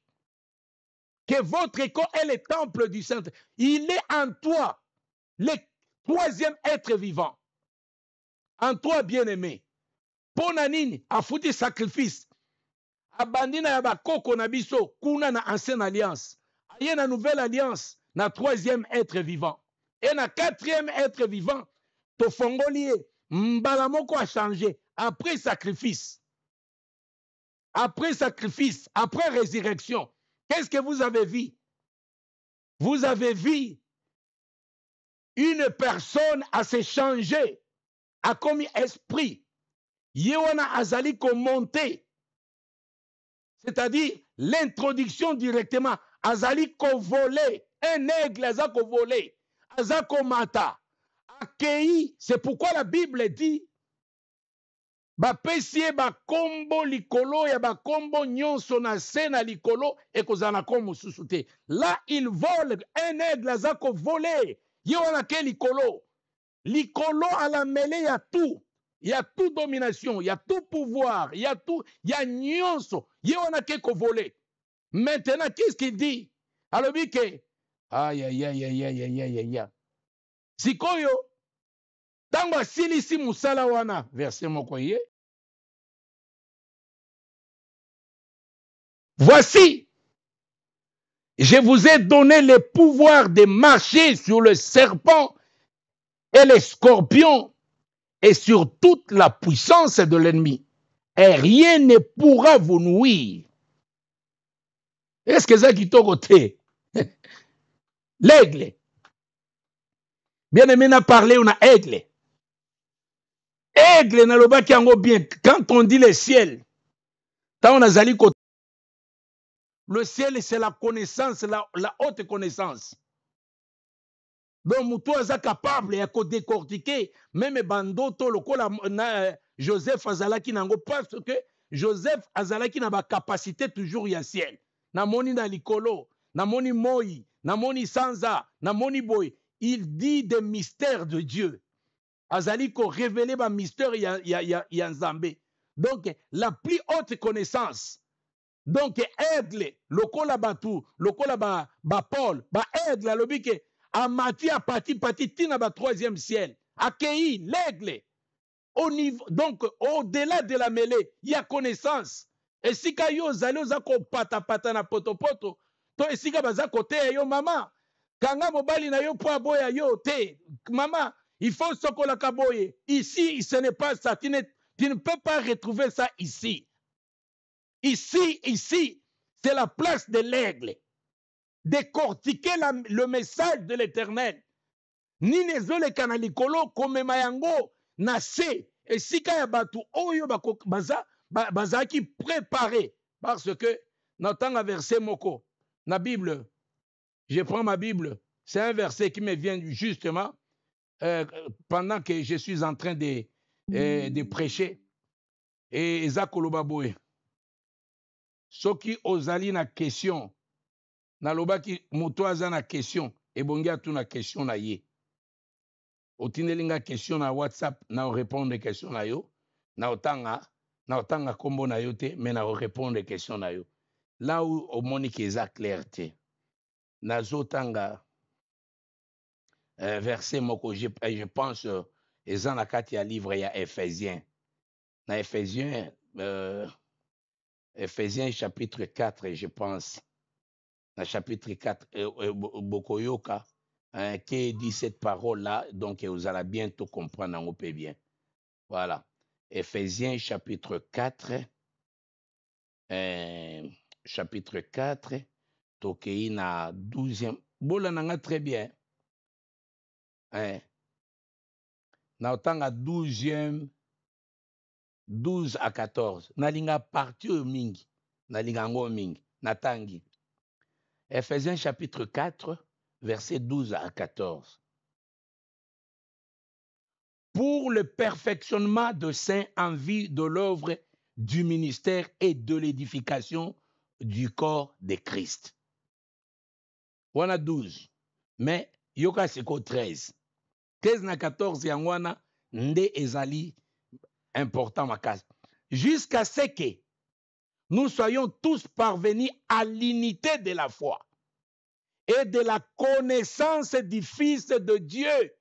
que votre corps est le temple du Saint. Il est en toi, le troisième être vivant. En toi, bien-aimé. Ponanini, a foutu sacrifice. Abandina ya bakoko na biso, kuna na ancienne alliance. Aye na nouvelle alliance, na troisième être vivant. Et na quatrième être vivant, to fongolier, mbala moko a changé. Après sacrifice, après résurrection, qu'est-ce que vous avez vu? Vous avez vu une personne à se changer, a commis esprit. Yewana azali ko monter. C'est-à-dire l'introduction directement. Azali ko voler. Un aigle aza ko voler. Aza ko mata. Akei. C'est pourquoi la Bible dit ba pesie ba kombo likolo ya ba kombo nyonso na se na likolo e kozana ko mususu te. Là il vole. Un aigle aza ko voler. Yewana ke likolo. Likolo à la mêlée, il y a tout. Il y a toute domination, il y a tout pouvoir, il y a tout, il y a nyonso. Il y a quelque volé. Maintenant, qu'est-ce qu'il dit? Alors, il dit que, aïe, aïe, aïe, aïe, aïe, aïe, aïe, aïe. Sikoyo, tango silisi musala wana, verset mokoye. Voici, je vous ai donné le pouvoir de marcher sur le serpent et les scorpions et sur toute la puissance de l'ennemi. Et rien ne pourra vous nuire. Est-ce que ça qui t'a côté? L'aigle. Bien aimé, on a parlé, on a aigle. Aigle, n'a pas qui en bien. Quand on dit le ciel, quand on a zali côté, le ciel, c'est la connaissance, la haute connaissance. Donc, Moutou est capable de décortiquer même Bandoto, Joseph Azalaki nango, parce que Joseph Azalaki n'a pas capacité toujours y a ciel. Namoni na likolo, namoni moi, namoni sanza, namoni boy. Il dit des mystères de Dieu. Azali ko révéler ba mystère ya Nzambe. Donc, la plus haute connaissance. Donc, aigle, lokola batu, lokola ba Paul, ba aigle, alobike, amati a pati tina ba troisième ciel. Accueilli, l'aigle. Donc, au-delà de la mêlée, il y a connaissance. Et si kayo zalo zako pata na poto, to esika bazako te yo mama. Kanga mobali na yo po aboya yo te. Mama, il faut sokola kaboye. Ici, ce n'est pas ça. Tu ne peux pas retrouver ça ici. Ici, c'est la place de l'aigle. Décortiquer le message de l'Éternel. Ni nezole kanalikolo kome mayango na se. Et si kaya batu oyo baza qui préparé. Parce que, n'entend un verset moko. Na Bible, je prends ma Bible. C'est un verset qui me vient justement pendant que je suis en train de prêcher. Et Zakoloba Boé. Soki ozali na question, na lobaki moto aza na question, et bongia tu na question na ye. Otinelinga question na WhatsApp, na répondre question na yo, na otanga kombo na yo te, mais na répondre question na yo. Là où au monique eza clarté. Na zotanga verset moko, je pense, eza na kati ya livre ya Ephésiens. Na Ephésiens chapitre 4, je pense. Dans chapitre 4, Bokoyoka, qui dit cette parole-là, donc vous allez bientôt comprendre, on peut bien. Voilà. Ephésiens chapitre 4, Tokei na 12e. Bola nanga très bien. Na otanga 12e. 12 à 14. Nalinga parti au mingi. Nalinga ngo mingi. Natangi. Ephésiens chapitre 4, verset 12 à 14. pour le perfectionnement de saints en vue de l'œuvre du ministère et de l'édification du corps de Christ. On a 12, mais yoka seko 13. 13 na 14 yangwana nde ezali important makasi. Jusqu'à ce que nous soyons tous parvenus à l'unité de la foi et de la connaissance du Fils de Dieu,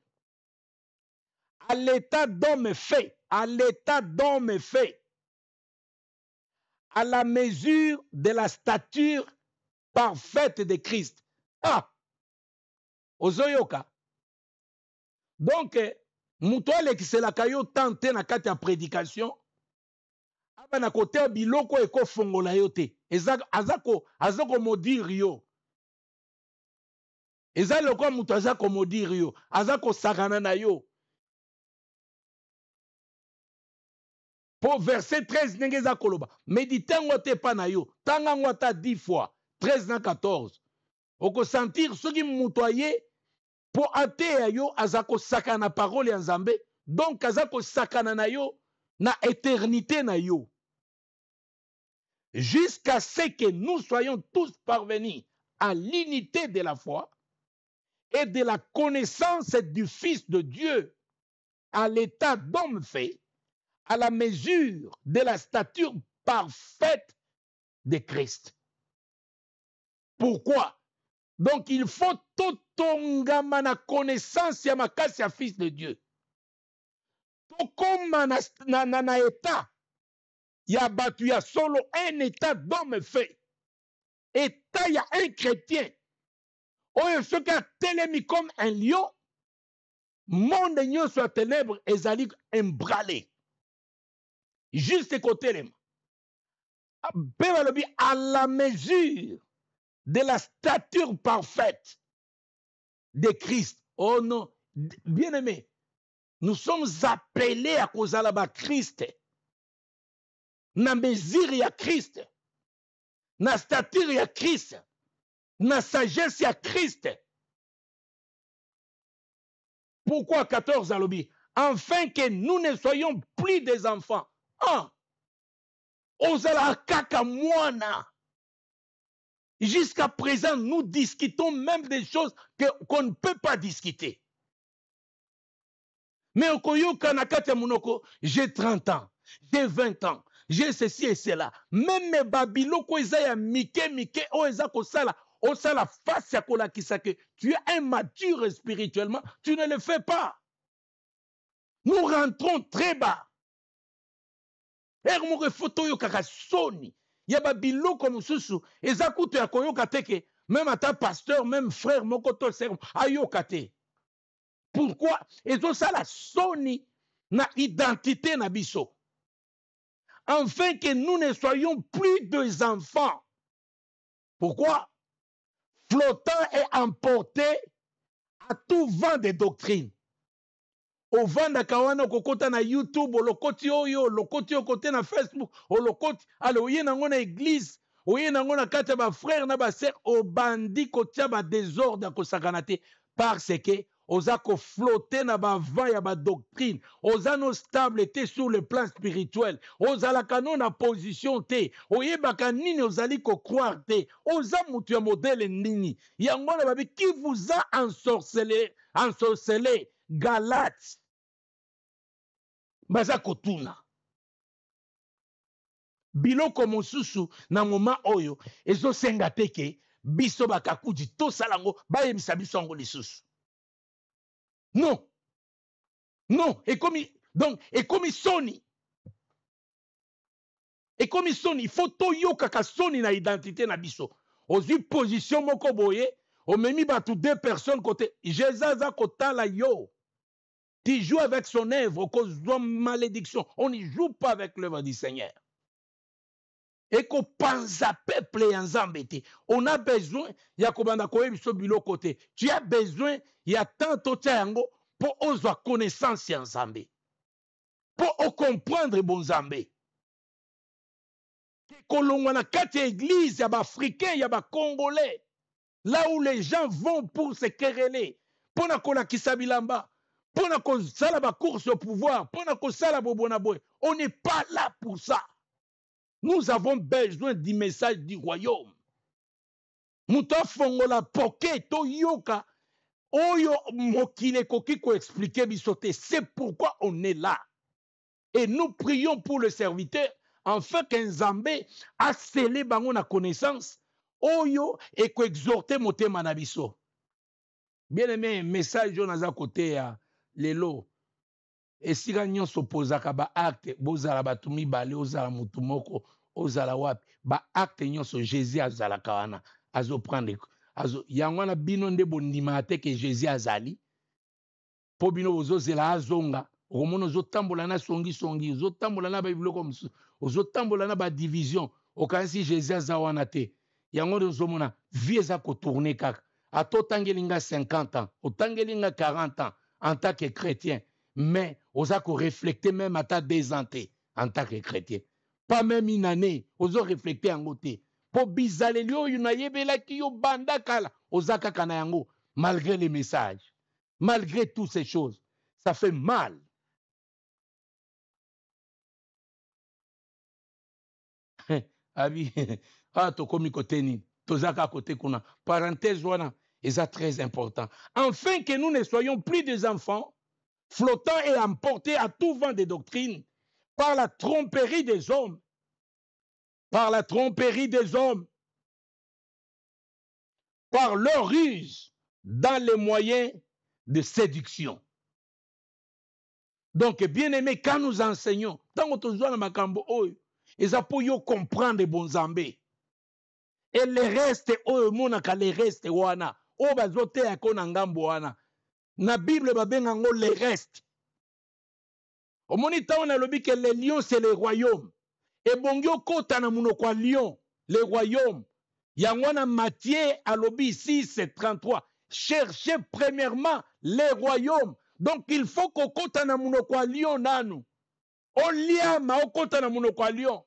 à l'état d'homme fait, à l'état d'homme fait, à la mesure de la stature parfaite de Christ. Ah! Ozoyoka. Donc, mutu alekiselaka yo tante na kati ya prédication, aba na kote ya biloko ekofongola yo te. Aza komodire yo. Eza lokwa mutu aza komodire yo. Aza kosakana na yo. Po verset 13 ndenge eza koloba. Méditengo te pa na yo. Tangango ata 10 fois. 13 na 14. Oko sentir soki mutu aye po ateya yo aza kosakana na parole ya Nzambe. Donc aza kosakana na yo na éternité na yo. Jusqu'à ce que nous soyons tous parvenus à l'unité de la foi et de la connaissance du Fils de Dieu, à l'état d'homme fait, à la mesure de la stature parfaite de Christ. Pourquoi? Donc il faut totongama na connaissance ya makasi ya Fils de Dieu. Tokoma na état ya batu ya solo, un état d'homme fait. État ya un chrétien. Oyo soki atelemi comme un lion, monde nyonso ya ténèbres ezali embralé. Juste kotelema. Pe balobi à la mesure de la stature parfaite de Christ. Oh non, bien aimé, nous sommes appelés à kozala ba Christ. Na mesure ya Christ. Na stature ya Christ. Na sagesse ya Christ. Pourquoi 14 alobi? Afin que nous ne soyons plus des enfants. Ozala kaka mwana. Jusqu'à présent, nous discutons même des choses qu'on ne peut pas discuter. Mais okoyoka na kati ya munoko, j'ai 30 ans, j'ai 20 ans, j'ai ceci et cela. Même mes babiloko eza ya mike o eza kosala, osala face ya kolakisa que tu es immature spirituellement, tu ne le fais pas. Nous rentrons très bas. Ermo photo yo kaka soni. Ya babiloko mususu eza kutu ya koyoka teke, même ata pasteur, même frère moko to ser ayoka te. Pourquoi? Ezo sala soni na identité na biso. Afin que nous ne soyons plus des enfants. Pourquoi? Flottant et emporté à tout vent de doctrine. Au vent de kawana kokota na YouTube, olokoti oyo, olokoti okote na Facebook, olokoti, alors oye nango na église, oye nango na kati ba frère na ba sœur, obandi kotia ba désordre kosakana te, parce que oza ko flotter na ba vent ya ba doctrine, oza no stable te sur le plan spirituel, oza la kano na position te, oye baka nini ozali ko croire te, oza mutu ya modèle nini, yango na babi qui vous a ensorcelé, Galates. Baza kotuna. Biloko mosusu na moment oyo ezo senga teke biso bakakuji to salango bayebisa biso ngo lisusu. Non. Non, et comme Sony. Et comme Sony, il faut to yo kaka Sony na identité na biso. Ozi position moko boye, o memi batu deux personnes côté. Jésus kotala yo. Tu joues avec son œuvre, cause de malédiction. On n'y joue pas avec l'œuvre du Seigneur. Et qu'on pense à peuple et en zambété. On a besoin, il y a comme on côté. Tu as besoin, il y a tant de temps pour avoir connaissance en Zambé. Pour comprendre bon Zambé. Kolongwa na kati église, il y a des Africains, il y a des Congolais. Là où les gens vont pour se quereller. Pour na kona kisabilamba. pour la course au pouvoir, pour la bobonaboy. On n'est pas là pour ça. Nous avons besoin du message du royaume. Mouta fongola poke to yoka. Oyo mokile koki ko expliquer bisote. C'est pourquoi on est là. Et nous prions pour le serviteur, afin qu'un Zambé a scellé bango na connaissance. Oyo et ko exhorter motema na biso. Bien aimé, message on a côté ya lelo. Et si gagnon s'opposaka ba acte, bozala batumi bale ozala mutumoko, ozala wapi, ba acte nyonso Jésus azala kawana, azo prendre, azo yangwana bino nde bondima te que Jésus azali. Po bino ozozela azonga, okomono ozotambola na songi, ozotambola na ba biloko mosusu, ozotambola na ba division, okanisi Jésus azawana te. Yango ozomona vie eza ko tourner kaka. Ato tangelinga 50 ans, otangelinga 40 ans en tant que chrétien. Mais on a réfléchir même à ta désanté en tant que chrétien. Pas même une année, on a réfléchi en côté. Pour bizalelio, yunayebela ki yo banda kala, ozaka kanayango, malgré les messages, malgré toutes ces choses, ça fait mal. Abi, to komi côté ni, tozaka côté kuna. Parenthèse wana, et ça très important. Afin que nous ne soyons plus des enfants flottant et emportés à tout vent des doctrines par la tromperie des hommes. Par la tromperie des hommes. Par leur ruse dans les moyens de séduction. Donc, bien aimé, quand nous enseignons, tant que nous avons makambo oyo, ils ont comprendre les bons zambés. Et les restes oyo monaka les restes wana, o bazote yakona ngambo wana. Na Bible babengango les restes. Au monita on a lobi que les lions c'est les royaumes. Et bongyo kota na munoko lion, les royaumes. Yangwana Matthieu a lobi 6:33. Cherchez premièrement les royaumes. Donc il faut qu'on kota na munoko lion nanu. O liama o kota na munoko lion.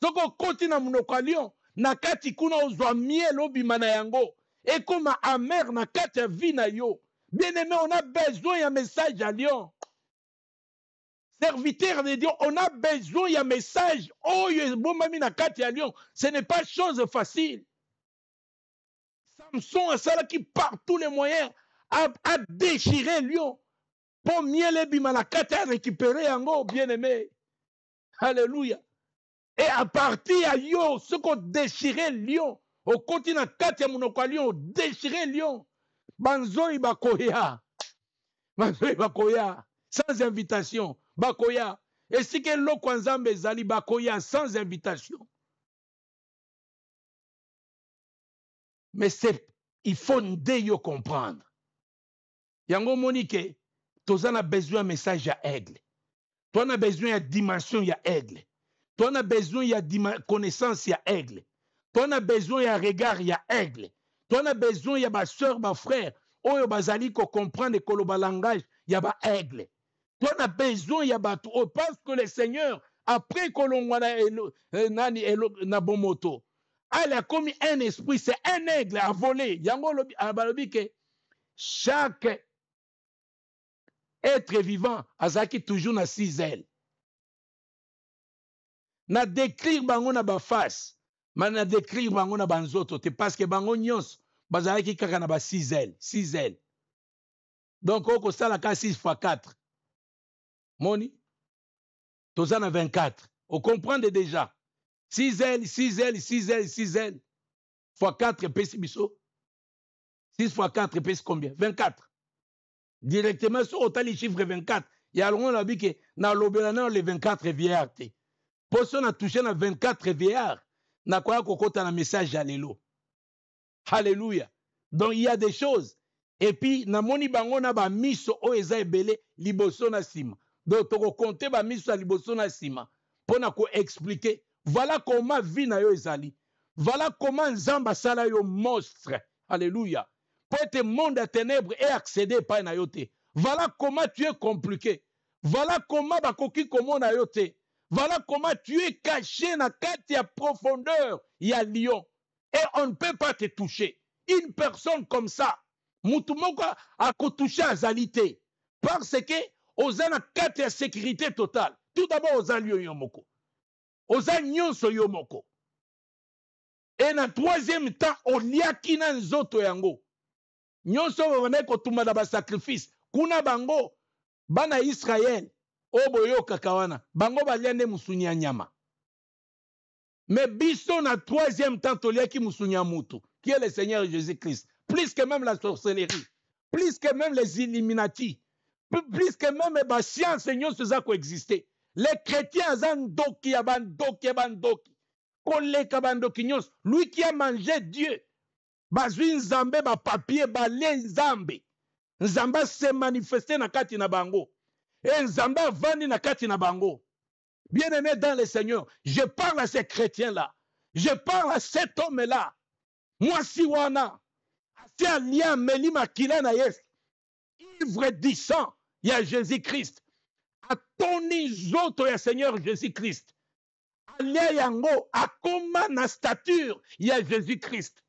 Soko koti na munoko lion, na kati kuna ozwa miel obima na yango. Et comme amer na kati ya vie na yo. Bien aimé, on a besoin d'un message à Lyon. Serviteur de Dieu, on a besoin d'un message. Oh, bon mami na kati à Lyon. Ce n'est pas chose facile. Samson a ça qui par tous les moyens a déchiré Lyon. Pour mieux les bima na kati à récupérer yango, bien aimé. Alléluia. Et à partir à Lyon, ce qu'on déchirait Lyon, au continent kati à monoko Lyon, déchirer Lyon. Banzoi bakoya. Banzoi bakoya. Sans invitation. Bakoya. Et si que l'eau kwanzambe zali bakoya sans invitation. Mais c'est, il faut nous comprendre. Yango monique, toi a besoin d'un message à aigle. Toi a besoin d'une dimension à aigle. Toi a besoin d'une connaissance à aigle. Toi a besoin d'un regard à aigle. Toi a besoin de ma soeur, ma frère, oyo bazali ko comprendre que le langage, il y a ba aigle. Toi a besoin il y a ba parce que le Seigneur après que l'on na bon moto, il a commis un esprit, c'est un aigle à voler. Yango balobi que chaque être vivant azaki toujours na 6 ailes. Na décrire bango na ba face. Mais na décrire bango na banzoto te parce que bango nyos bazalaki kaka na ba 6 ailes, 6 ailes. Donc oko sala ka 6 fois 4. Moni toza na 24. On comprend déjà. 6 ailes, 6 ailes, 6 ailes, 6 ailes. Fois 4 pèse biso. 6 fois 4 pèse combien? 24. Directement sur autant les chiffres 24. Il y a l'on a dit que na lobelana les 24 vieillards. Pour ça on a touché na 24 vieillards. Na quoi kokota na message alléluia. Alléluia. Donc il y a des choses. Et puis na moni bango na ba miso o eza ebele liboso na sima. Donc toko compter ba miso liboso na sima pour na ko expliquer voilà comment vie na yo ezali. Voilà comment Nzamba sala yo monstre. Alléluia. Pour être monde à ténèbres et accéder par na yo te. Voilà comment tu es compliqué. Voilà comment bakoki komo na yo te. Voilà comment tu es caché dans la profondeur. Il y a lion. Et on ne peut pas te toucher. Une personne comme ça, Moutoumoko a touché à Zalité. parce que oza na kati ya sécurité totale. Tout d'abord oza lio yo moko, oza nyonso yo moko. Et na troisième temps oliaki na nzoto yango nyonso babandaki kotumba na basacrifice kuna bango bana Israël oyo boyokaka wana bango balia nde musuni ya nyama. Mais biso na troisième temps toliaki musuni ya mutu qui est le Seigneur Jésus-Christ, plus que même la sorcellerie, plus que même les Illuminati, plus que même les sciences nyonso za coexister. Les chrétiens aza ndoki ya bandoki ya bandoki koleka bandoki nyonso. Lui qui a mangé Dieu bazwi nzambe ba papier bale nzambe nzambe se manifester na kati na bango et nzambe avandi na kati na bango. Bien-aimé dans le Seigneur, je parle à ces chrétiens-là, je parle à cet homme-là. Moi si wana asi alia meli makila na Yesu, ivre du sang ya Jésus-Christ, atoni zoto ya Seigneur Jésus-Christ, alia yango akoma na stature ya Jésus-Christ.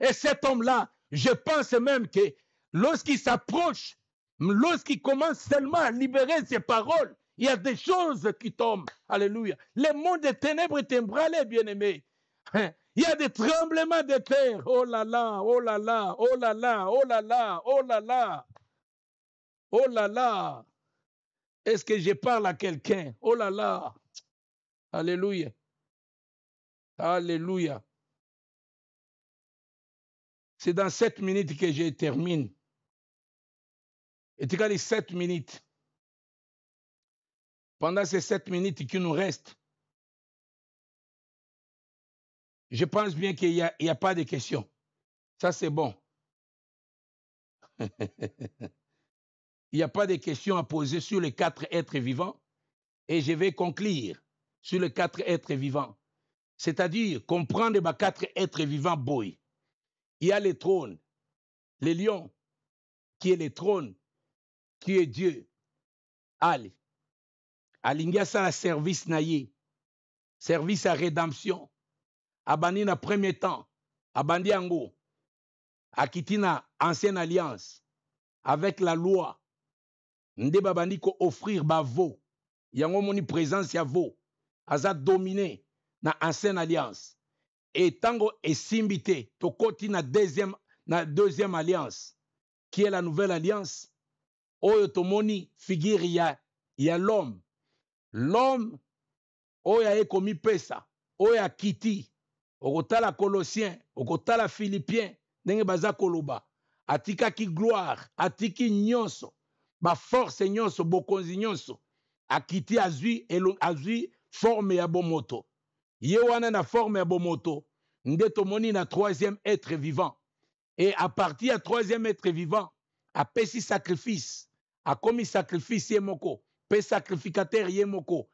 Et cet homme-là, je pense même que lorsqu'il s'approche, lorsqu'il commence seulement à libérer ses paroles, il y a des choses qui tombent. Alléluia. Le monde des ténèbres est ébranlé, bien-aimé. Il y a des tremblements de terre. Oh là là, oh là là, oh là là, oh là là, oh là là. Oh là là. Est-ce que je parle à quelqu'un? Oh là là. Alléluia. Alléluia. C'est dans 7 minutes que je termine. Et tu as les 7 minutes. Pendant ces 7 minutes qui nous restent, je pense bien qu'il n'y a pas de questions. Ça, c'est bon. Il n'y a pas de questions à poser sur les 4 êtres vivants. Et je vais conclure sur les 4 êtres vivants. C'est-à-dire comprendre les 4 êtres vivants boy. Il y a le trône, le lion, qui est le trône, qui est Dieu. Allez. Alingia ça la service naïe, service à rédemption. Abandi na premier temps, abandi ango, akiti na ancienne alliance, avec la loi. Nde babandi ko offrir ba veau. Yango moni présence ya veau. Aza dominé na ancienne alliance. Et tango esimbité, tokoti na deuxième alliance, qui est la nouvelle alliance. Oyo tomoni figure ya l'homme. L'homme, oya ekomi pesa, oya kiti, okotala Colossiens, okotala Philippiens, ndenge baza koloba, atikaki gloire, atiki nyonso, ba force nyonso, bokonzi nyonso, akiti azwi forme ya bomoto. Ye wana na forme ya bomoto, nde tomoni na troisième être vivant. Et à partir du troisième être vivant, apesi sacrifice, akomi sacrifice ye moko, pe sacrificateur ye moko,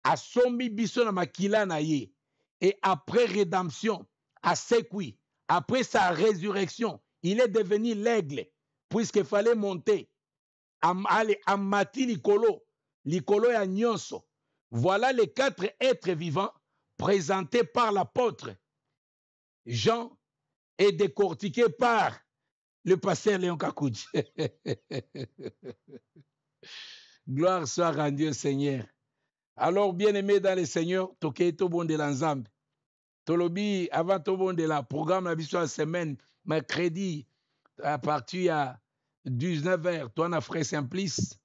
asombi biso na makila na ye. Et après rédemption, à Sekwi, après sa résurrection, il est devenu l'aigle, puisqu'il fallait monter. Amati likolo ya nyonso. Voilà les 4 êtres vivants présentés par l'apôtre Jean et décortiqués par le pasteur Léon Kakoudji. Gloire soit rendue au Seigneur. Alors, bien-aimés dans le Seigneur, toke to bon de l'ensemble. Tolobi, avant to bon de la programme, la la semaine, mercredi, à partir à 19h, toi, na frère Simplice.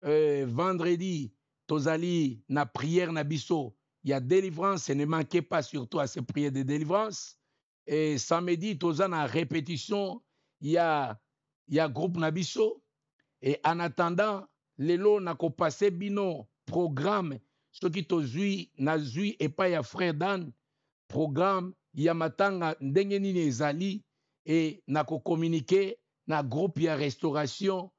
Vendredi, tozali, na prière, na biso. Il y a délivrance, et ne manquez pas surtout à ces prières de délivrance. Et samedi, toza na répétition, il y a groupe na biso. Et en attendant, lelo na ko passé bino programme, ce qui tozui na zui et pas ya frère Dan, programme ya matanga ndenge nini ezali et na ko communiquer na groupe ya restauration,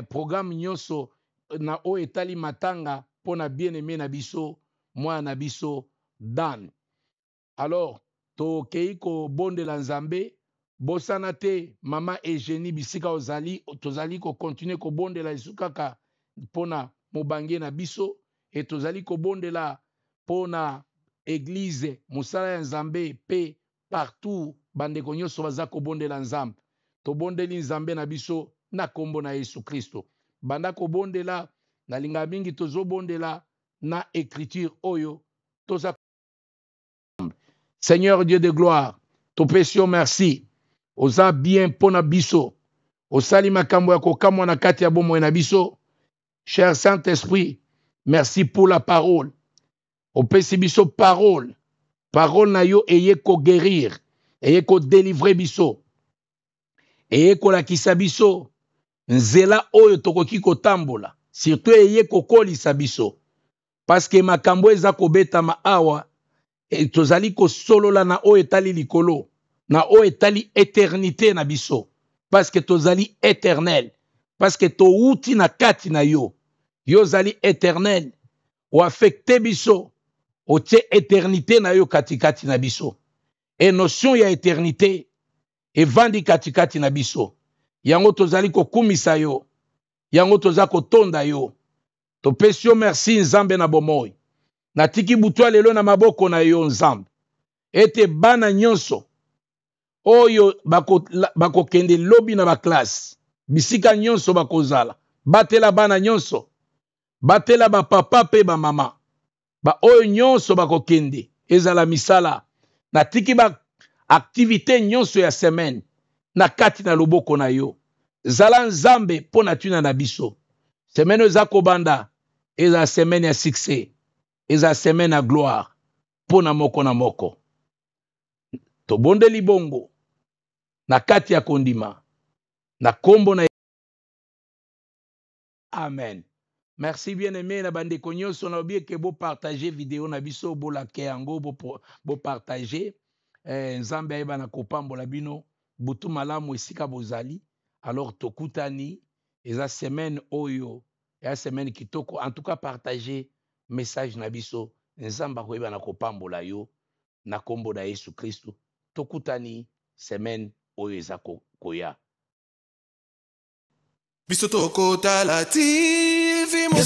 programme nyonso na o etali matanga pona bien-aimé na biso, moi na biso Dan. Alors, to keiko bonde la Nzambe, bosana te mama Eugénie bisika ozali, tozali ko continuer ko bonde la isukaka pona mobange na biso, et tozali ko bonde la pona église musala ya Nzambe pe partout bandeko nyonso baza ko bonde la Nzambe. To bonde li Nzambe na biso na kombo na Yesu Kristo. banda kobondela na linga mingi tozobondela na écriture oyo toza. Seigneur Dieu de gloire, topesio merci. Oza bien pona biso. Osali makambo ya kokamwa na kati ya bomoi na biso. Cher Saint-Esprit, merci pour la parole. Opesi biso parole. Parole na yo eye ko guérir, eye ko délivrer biso. Eye ko lakisa biso nzela oyo tokoki kotambola. Surtout eye ko kolisa biso. Parce que makambo eza kobeta ma awa et tozali ko solola na oyo etali likolo, na oyo etali éternité na biso. Parce que tozali éternel. Parce que to uti na kati na yo. Yo zali éternel. Ou affecté biso. O tie éternité na yo katikati na biso. Et notion ya éternité. Et vandi katikati na biso. Yango tozali ko kumisa yo. Yango toza ko tonda yo. To pesio merci nzambe na bomoi. Na tiki butwa lelo na maboko na yo nzambe. Ete bana nyonso. Oyo bako kende lobi na ba classe. Bisika nyonso bako zala. Batela bana nyonso. Batela ba papa pe ba mama. Ba oyo nyonso bako kende. Ezala misala. Na tiki ba activité nyonso ya semaine. Na kati na loboko na yo. Zala nzambe pona tuna na biso. Semaine za kobanda. Eza semaine ya succès. Eza semaine ya gloire. Pona moko na moko. Tobonde libongo. Na kati ya kondima. Na kombo na. Amen. Merci bien-aimé na bande nyonso na obie ke bo partager vidéo na biso bo la ke yango bo partager nzambe ayeba na kopambola bino butu malamu esika bozali. Alors tokutani eza semaine oyo ya semaine kitoko, en tout cas partager message na biso nzamba koyeba na kopambola yo na kombo na Yesu Kristo. Tokutani semaine oyo eza koya. Bisoto Kota la TV, mon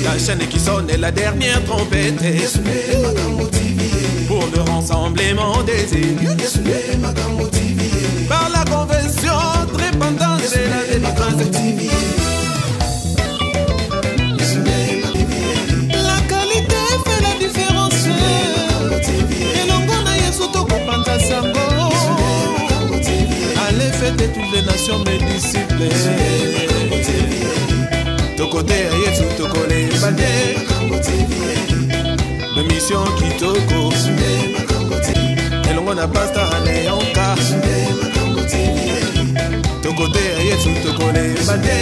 la chaîne qui sonne la dernière trompette. Pour le rassemblement des élus. Par la convention répandance de la démocratie. La qualité fait la différence. Et l'ongona yesoto kopanta sango. Allez fêter toutes les nations, mes disciples. Tokote Yesu tokole bande. De mission kitoko. Elongona pasta aneonka. Tokote Yesu tokole bande.